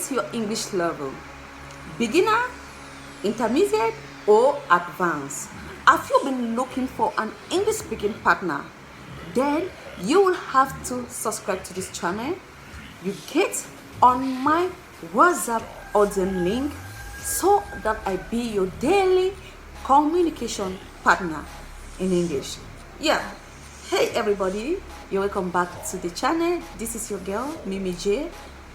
is your English level? Beginner, intermediate, or advanced? Have you been looking for an English speaking partner? Then you will have to subscribe to this channel. You get on my WhatsApp audio link so that I be your daily communication partner in English. Yeah. Hey everybody, you're welcome back to the channel. This is your girl Mimi J,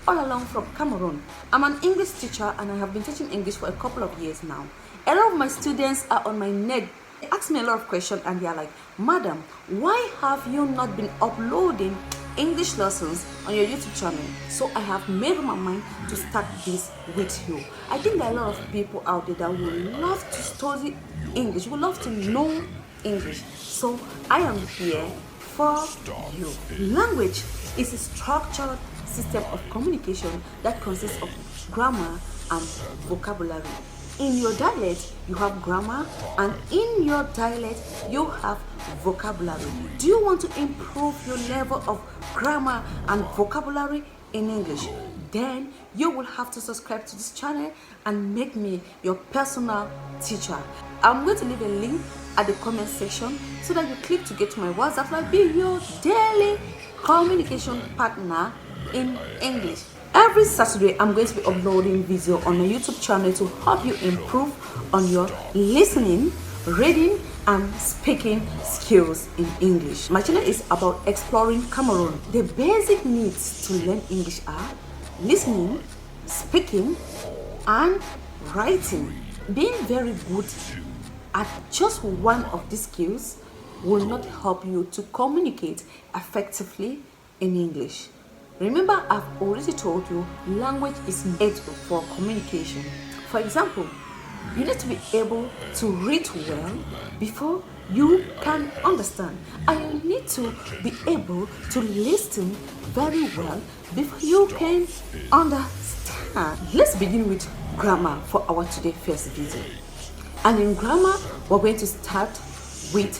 all along from Cameroon. I'm an English teacher and I have been teaching English for a couple of years now. A lot of my students are on my neck. They ask me a lot of questions and they are like, Madam, why have you not been uploading English lessons on your YouTube channel? So I have made up my mind to start this with you. I think there are a lot of people out there that would love to study English, would love to know English. So I am here for you. Language is a structured system of communication that consists of grammar and vocabulary. In your dialect, you have grammar, and in your dialect, you have vocabulary. Do you want to improve your level of grammar and vocabulary in English? Then you will have to subscribe to this channel and make me your personal teacher. I'm going to leave a link at the comment section so that you click to get to my WhatsApp so I'll be your daily communication partner in English. Every Saturday, I'm going to be uploading video on my YouTube channel to help you improve on your listening, reading, and speaking skills in English. My channel is about exploring Cameroon. The basic needs to learn English are listening, speaking, and writing. Being very good at just one of these skills will not help you to communicate effectively in English. Remember, I've already told you language is made for communication. For example, you need to be able to read well before you can understand, and you need to be able to listen very well before you can understand. Let's begin with grammar for our today's first video. And in grammar, we're going to start with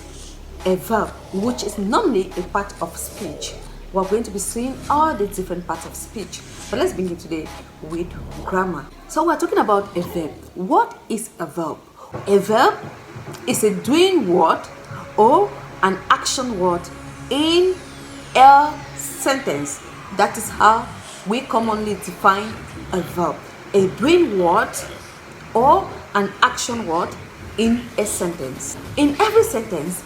a verb, which is normally a part of speech. We're going to be seeing all the different parts of speech. But let's begin today with grammar. So we're talking about a verb. What is a verb? A verb is a doing word or an action word in a sentence. That is how we commonly define a verb. A doing word or an action word in a sentence. In every sentence,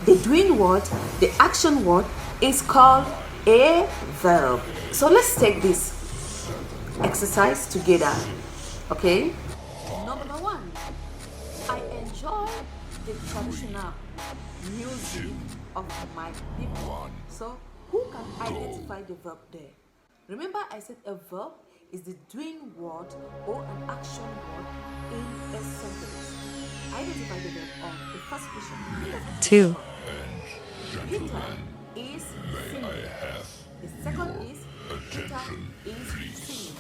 the doing word, the action word is called a verb. So let's take this exercise together. Okay? Number one, I enjoy the traditional music of my people. So who can identify the verb there? Remember, I said a verb is the doing word or an action word in a sentence. Identify the verb on the first question. 2. Peter is singing. The second is Peter is singing.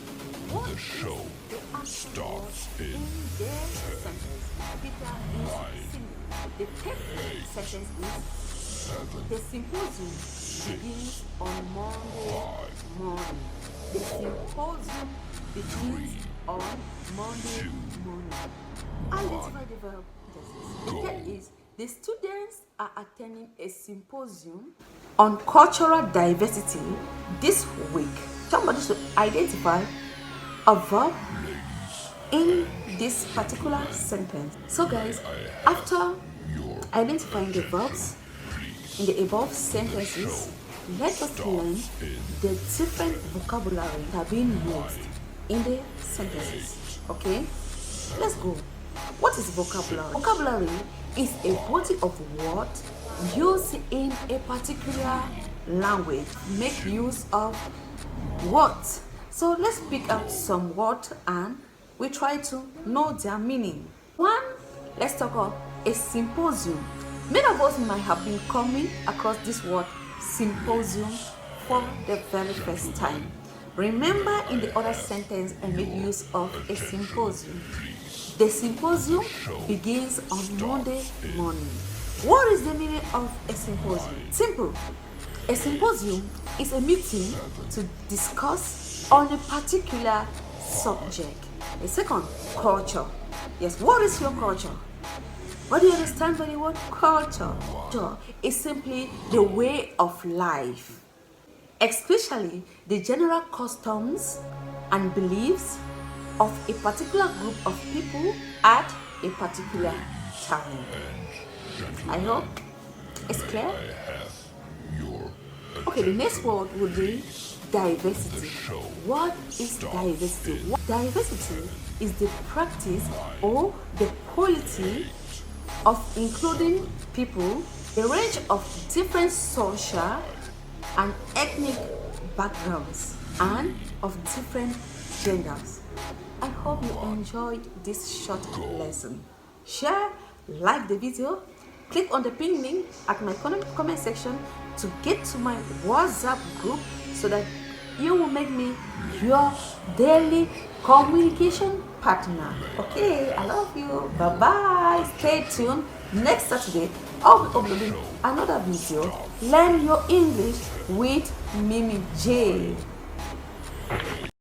What is the action word in their sentence? Peter is singing. The third sentence is the symposium begins on Monday morning. The symposium begins on Monday morning. Identify the verb. The third is the students are attending a symposium on cultural diversity this week. Somebody should identify a verb in this particular sentence. So guys, after identifying the verbs in the above sentences, let us learn the different vocabulary that are being used in the sentences. Okay, let's go. What is vocabulary? Vocabulary is a body of words used in a particular language. Make use of words. So let's pick out some words and we try to know their meaning. One, let's talk about a symposium. Many of us might have been coming across this word symposium for the very first time. Remember, in the other sentence I made use of a symposium. The symposium begins on Monday morning. What is the meaning of a symposium? Simple. A symposium is a meeting to discuss on a particular subject. The second, culture. Yes, what is your culture? What do you understand by the word culture? Culture is simply the way of life, especially the general customs and beliefs of a particular group of people at a particular time. I hope it's clear. Okay, the next word would be diversity. What is diversity? Diversity is the practice or the quality of including people, a range of different social and ethnic backgrounds and of different genders. I hope you enjoyed this short lesson. Share, like the video, click on the pin link at my comment section to get to my WhatsApp group so that you will make me your daily communication partner. Okay, I love you. Bye bye. Stay tuned. Next Saturday, I'll be uploading another video. Learn your English with Mimi J.